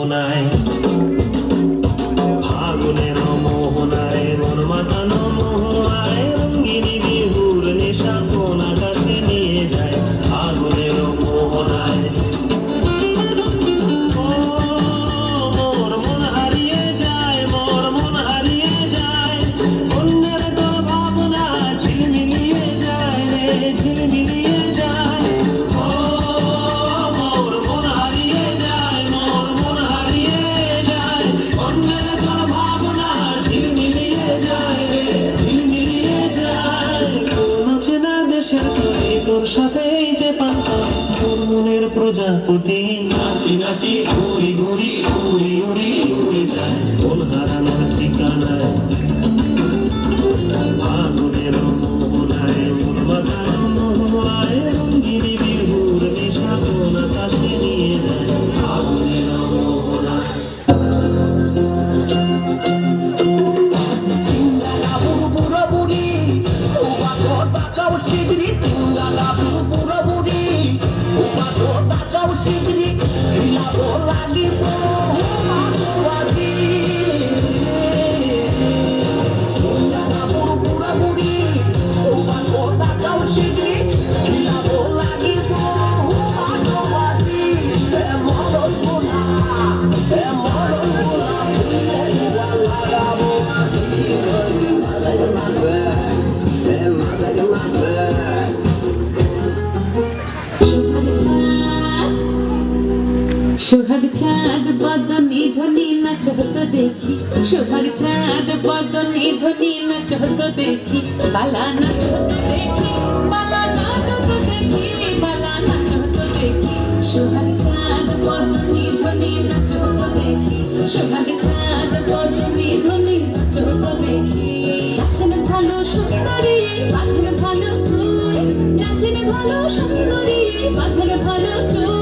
মোহনায়, ফাগুনের মোহনায় মন মাতানো মোহনায় রঙ্গিনী বিহুর নেশা কোন আকাশে নিয়ে যায় ফাগুনের মোহনায়। মোর মন হারিয়ে যায়, মোর মন হারিয়ে যায়, অন্যের তো ভাবনা ঝিলমিলিয়ে যায় রে, ঝিলমিলিয়ে যায়। মোর মন হারিয়ে যায়, মোর মন হারিয়ে যায়, অন্যের তো ভাবনা ঝিলমিলিয়ে যায় রে, ঝিলমিলিয়ে যায়। কোন চেনা দেশের তরে তোর সাথেই তে পান্তাম তোর মনের প্রজাপতি, নাচি নাচি ঘুরি ঘুরি উড়ি উড়ি উড়ে যায় কোন হারানোর ঠিকানায়। ফাগুনের মোহনায় মন মাতানো মোহনায় রঙ্গিনী বিহুর নেশা কোন আকাশে নিয়ে যায় ফাগুনের মোহনায়। চিঙ্গালা বুড়ো বুড়ি ও বাবা তাকাও শিগরি, চিঙ্গালা বুড়ো বুড়ি ও বাবা তাকাও শিগরি, হিলাবো লাগিব মাগোয়াদি। চিঙ্গালা বুড়ো বুড়ি ও বাবা তাকাও শিগরি, হিলাবো লাগিব মাগোয়াদি। এ মরণ গোলা, এ মরণ গোলা, লাগাবো সোহাগ চাঁদ বদনি ধ্বনি নাচ হতো দেখি, সোহাগ চাঁদ বদনি ধ্বনি নাচ হতো দেখি, বালা নাচ হতো দেখি, বালা নাচ হতো দেখি, বালা নাচ হতো দেখি। সোহাগ চাঁদ বদনি ধ্বনি নাচ হতো দেখি, সোহাগ চাঁদ বদনি ধ্বনি নাচ হতো দেখি। নাচেন ভালো সুন্দরী বাঁধেন ভালো চুল, নাচেন ভালো সুন্দরী বাঁধেন ভালো চুল,